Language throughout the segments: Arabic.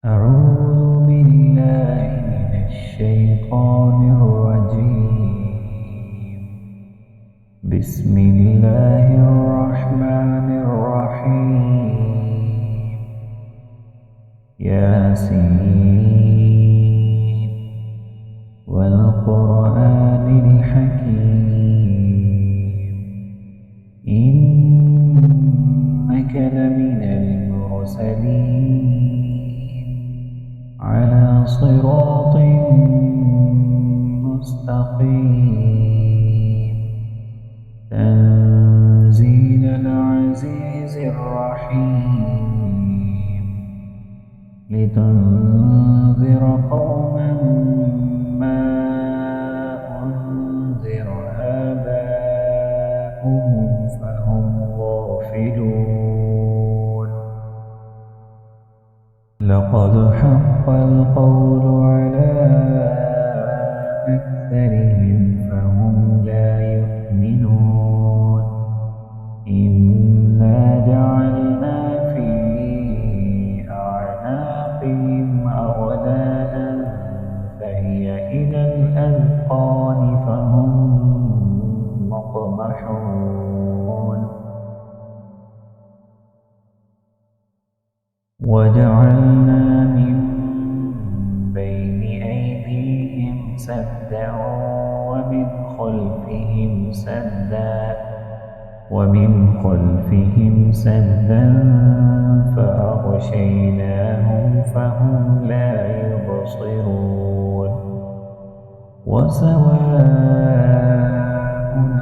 أعوذ بالله من الشيطان الرجيم. بسم الله الرحمن الرحيم. ياسين والقرآن الحكيم. إنك لمن المرسلين على صراط مستقيم. تنزيل العزيز الرحيم. لتنذر قوما ما أنذر آباؤهم فهم غافلون. لقد حق القول على أكثرهم فهم لا يؤمنون. إنا جعلنا في أعناقهم أغلالا فهي إلى الأذقان فهم مقمحون. وجعلنا من بين أيديهم سدا ومن خلفهم سدا فأغشيناهم فهم لا يبصرون. وسواء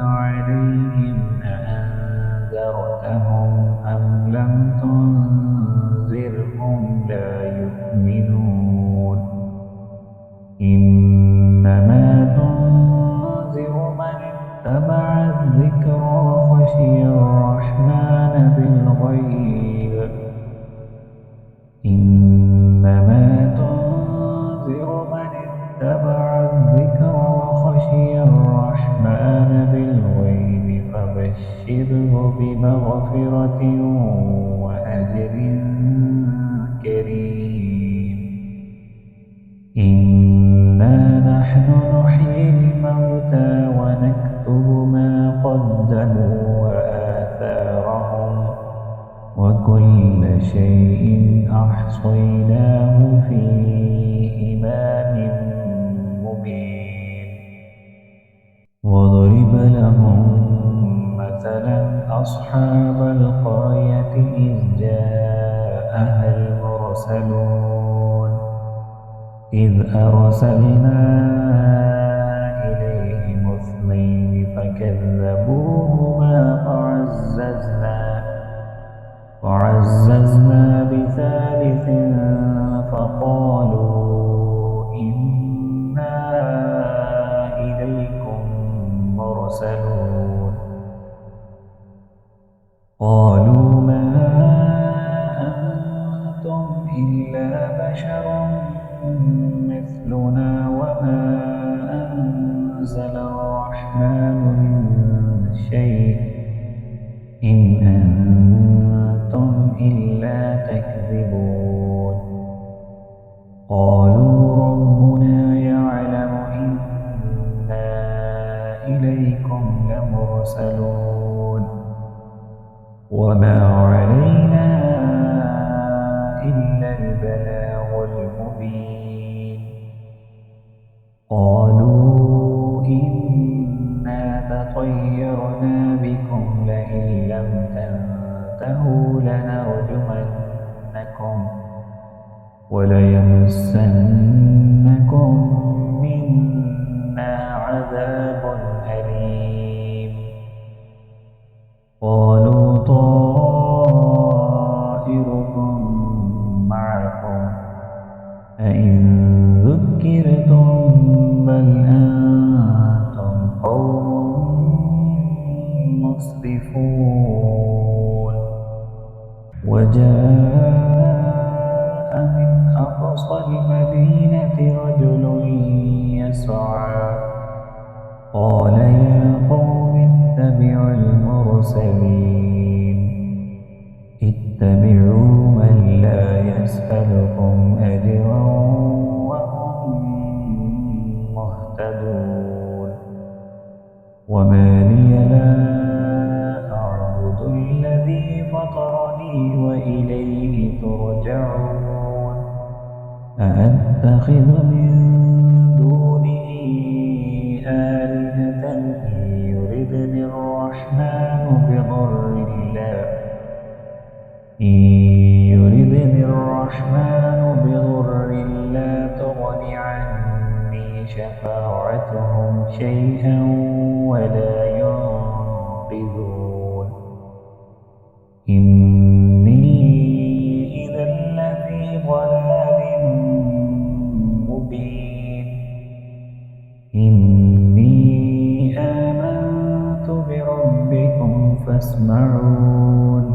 عليهم أأنذرتهم أم لم تنذرهم لا يؤمنون. إنما تنذر من اتبع الذكر وخشي الرحمن بالغيب. إنما تنذر من اتبع الذكر وخشي الرحمن بالغيب فبشره بمغفرة وأجر كريم. إنا نحن نحيي الموتى ونكتب ما قدموا وآثارهم وكل شيء أحصيناه في إمام مبين. واضرب لهم مثلا أصحاب القرية إذ جاءها المرسلون إذ أرسلنا إليهم اثنين فكذبوهما فعززنا بثالث فقالوا إنا إليكم مرسلون. قالوا ما أنتم إلا بشر مثلنا وما أنزل الرحمن من شيء إن أنتم إلا تكذبون. قالوا ربنا يعلم إنا إليكم لمرسلون وما علينا إلا البلاغ المبين. قالوا إنا تطيرنا بكم لئن لم تنتهوا لنرجمنكم وليمسنكم منا عذاب أليم. قالوا طائركم معكم أئن ذكرتم بل أنتم قوم مسرفون. وجاء من أقصى المدينة رجل يسعى قال يا قوم اتبعوا المرسلين اتبعوا من لا يسألكم أجرا أأتخذ من دونه آلهة إن يردني الرحمن بضر لا تغن عني شفاعتهم شيئا ولا ينقذون إني إذا لفي ضلال مبين إني آمنت بربكم فاسمعون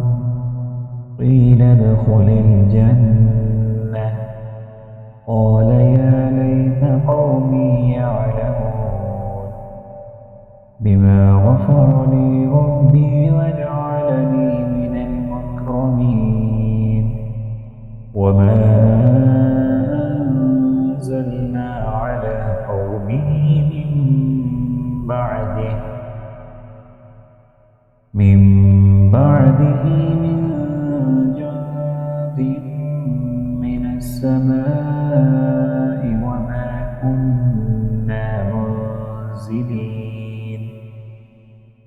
قيل ادخل الجنة قال يا ليت قومي يعلمون بما غفر لي ربي وجعلني من المكرمين وما أنزلنا على قومه من بعده من جند من السماء وما كنا منزلين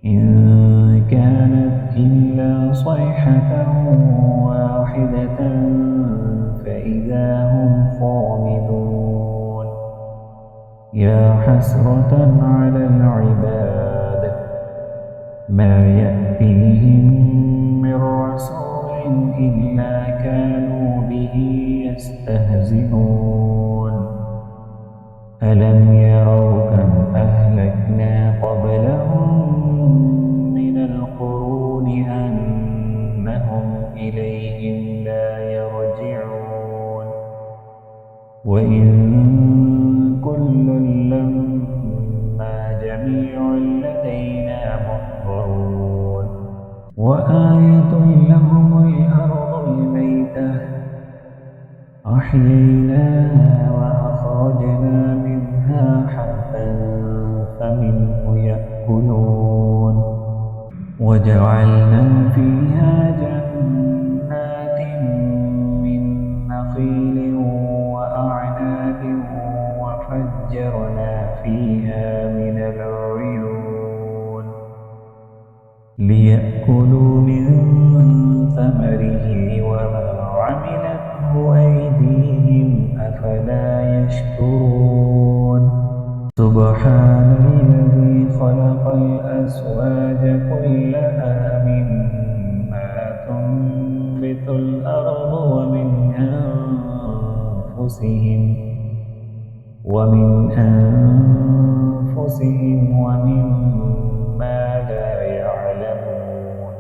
إن كانت إلا صيحة واحدة فإذا هم خامدون يا حسرة على العباد ما يأتيهم من رسول إلا كانوا به يستهزئون ألم يروا كم أهلكنا قبلهم من القرون أنهم إليهم لا يرجعون وإن كل لما جميع لدينا محضرون وآية لهم الأرض الميتة أحييناها وأخرجنا منها حبا فمنه يأكلون وجعلنا فيها جنات من نخيل وأعناب وفجرنا فيها من العيون ليأكلوا من ثمره وما عملته أيديهم أفلا يشكرون سبحان الذي خلق الأزواج كلها مما تنبت الأرض ومن أنفسهم ومما لا يعلمون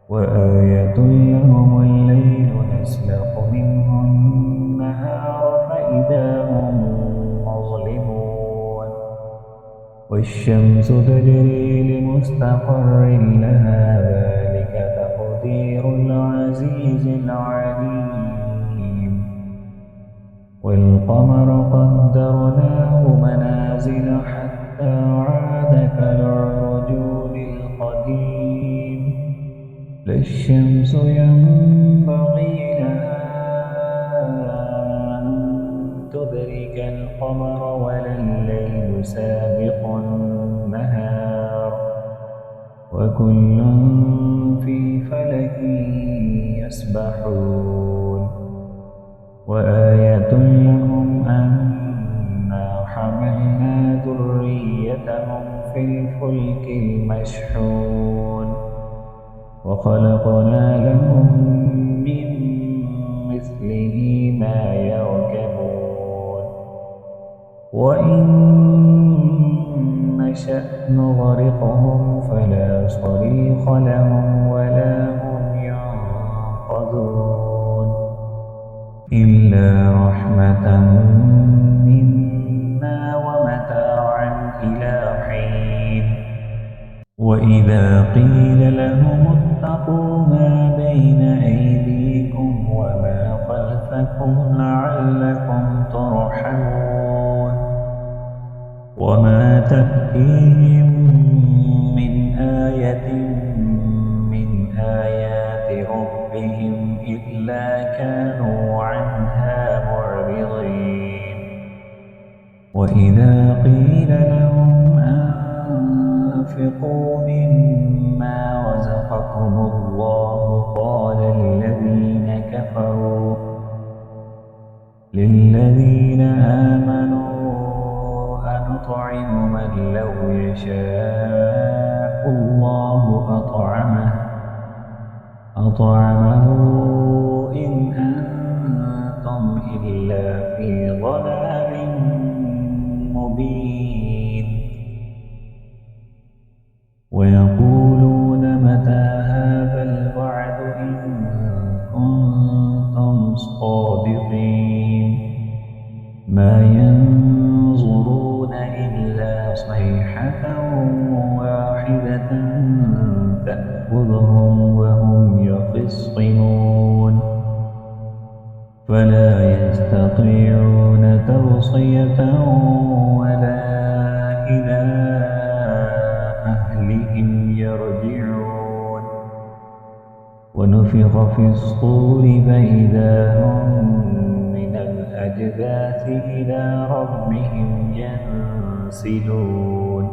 وآية لهم الليل نسلخ منه النهار فإذا هم مظلمون والشمس تجري لمستقر لها ذلك تقدير العزيز العليم والقمر قدرناه منازل حتى عاد كالعرجون القديم لا الشمس ينبغي لها أن تدرك القمر ولا الليل سابق النهار وكل في فلك يسبحون وآية لهم أنا حملنا ذريتهم في الفلك المشحون وخلقنا لهم من مثله ما يركبون وإن نشأ نغرقهم فلا صريخ لهم ولا هم ينقذون إلا رحمة منا ومتاعا إلى حين وإذا قيل لهم اتقوا ما بين أيديكم وما خلفكم لعلكم ترحمون وما تأتيهم من آية من آيات ربهم إلا كانوا عنها معرضين وإذا قيل لهم أنفقوا مما رزقكم الله قال الذين كفروا للذين آمنوا أنطعم من لو يشاء الله أطعمه إن أنتم إلا في ضلال مبين ويقولون متى هذا الوعد إن كنتم صادقين ما ينظرون إلا صيحة واحدة تأخذهم وهم يخصمون فلا يستطيعون توصية ولا إلى أهلهم يرجعون ونفخ في الصور فإذا هم من الأجداث إلى ربهم ينسلون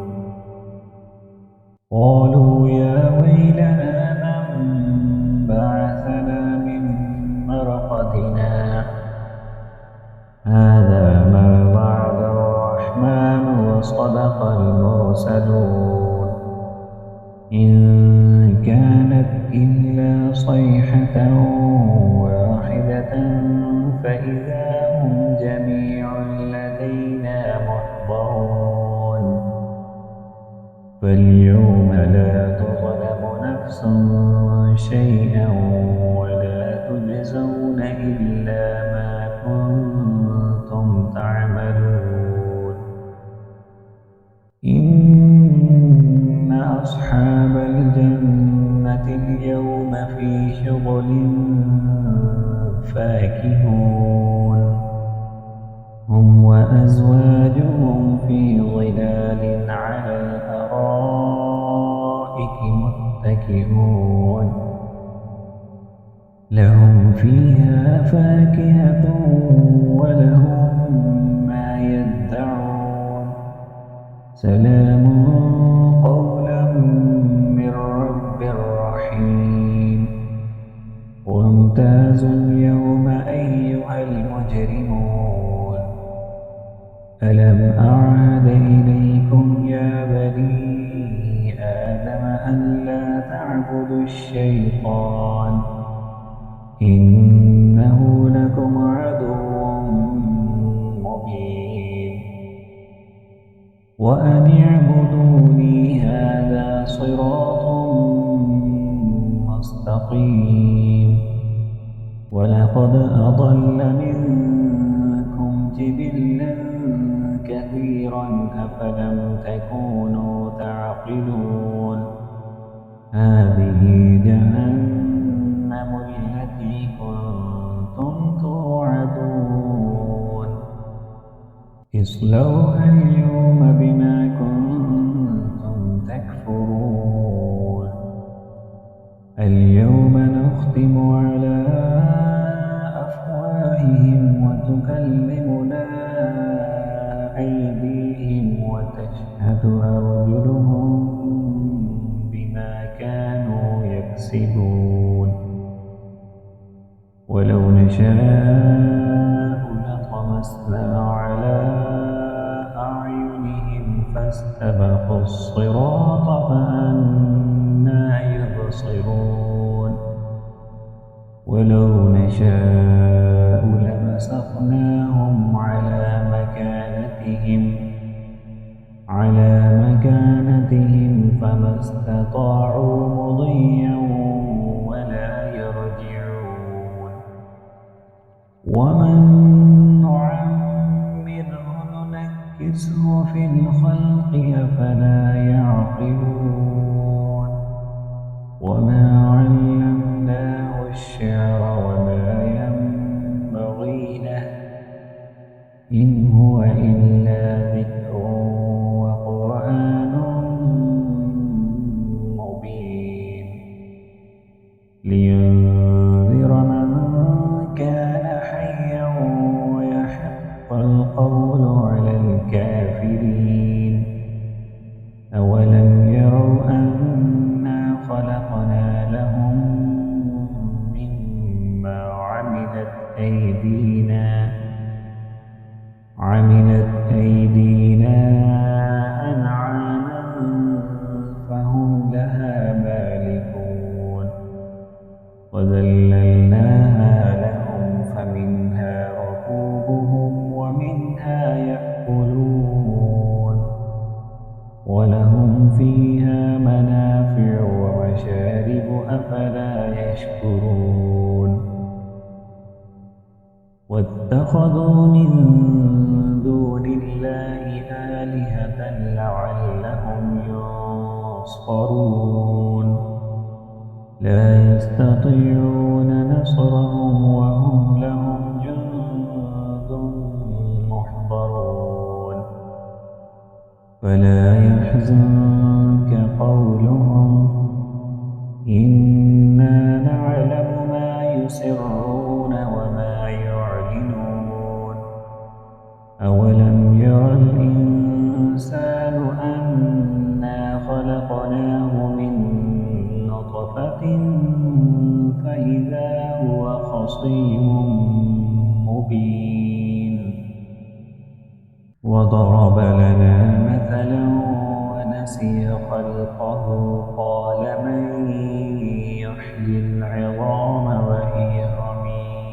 قالوا يا ويلنا من بعثنا من مرقدنا هذا ما وعد الرحمن وصدق المرسلون إن كانت إلا صيحة واحدة فإذا هم جميع لدينا محضرون فاليوم لا تظلم نفس شيئا ولا تجزون إلا ما كنتم تعملون إن أصحاب الجنة اليوم في شغل فاكهون هم وأزواجهم في ظلال على الأرائك متكئون لهم فيها فاكهة ولهم ما يدعون سلام قولا من رب رحيم وامتازوا اليوم أيها المجرمون ألم أعهد إليكم يا بني آدم ألا تعبدوا الشيطان إنه لكم عدو مبين وأن اعبدوني هذا صراط مستقيم ولقد أضل منكم جبلا كثيرا أفلم تكونوا تعقلون هذه جهنم التي كنتم توعدون اصلوها اليوم بما كنتم تكفرون اليوم نختم على أفواههم وتكلمنا أيديهم وتشهد أرجلهم بما كانوا يكسبون ولو نشاء لطمسنا على أعينهم فاستبقوا الصراط فأنى يبصرون ولو نشاء لمسخناهم على مكانتهم فما استطاعوا مضيا ولا يرجعون ومن نعمره ننكسه في الخلق أفلا يعقلون وما علمناه الشعر وما ينبغي له إن هو إلا ذكر وقرآن مبين لينذر من كان حيا ويحق القول على الكافرين عملت أيدينا أنعاما فهم لها مالكون وذللناها لهم فمنها ركوبهم ومنها يأكلون ولهم فيها منافع ومشارب أفلا يشكرون واتخذوا من دون الله آلهة لعلهم ينصرون لا يستطيعون نصرهم وهم لهم جند محضرون فلا يحزنك قولهم إنا نعلم ما يسرون وما يعلنون أولم ير الإنسان أنا خلقناه من نطفة فإذا هو خصيم مبين وضرب لنا مثلا ونسي خلقه قال من يحيي العظام وهي رميم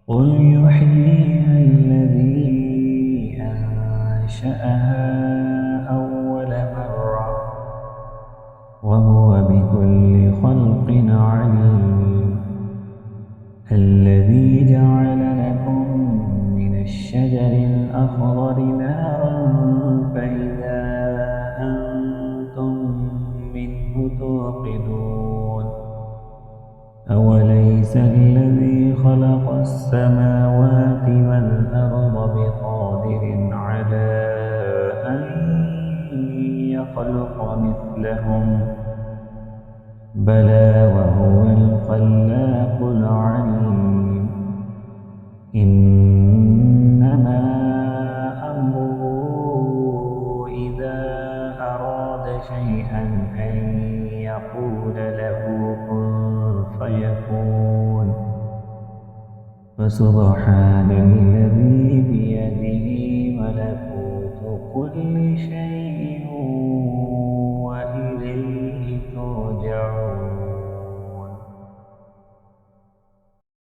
قل يحييها الذي أنشأها أول مرة وهو بكل خلق عليم الذي جعل لكم من الشجر الأخضر نارا فإذا أنتم منه توقدون أوليس الذي خلق السماوات والأرض بقادر على أن يخلق مثلهم بلى وهو الخلاق العليم إنما أمره إذا أراد شيئا أن يقول له كن فيكون فسبحان الذي بيده ملكوت كل شيء وإليه ترجعون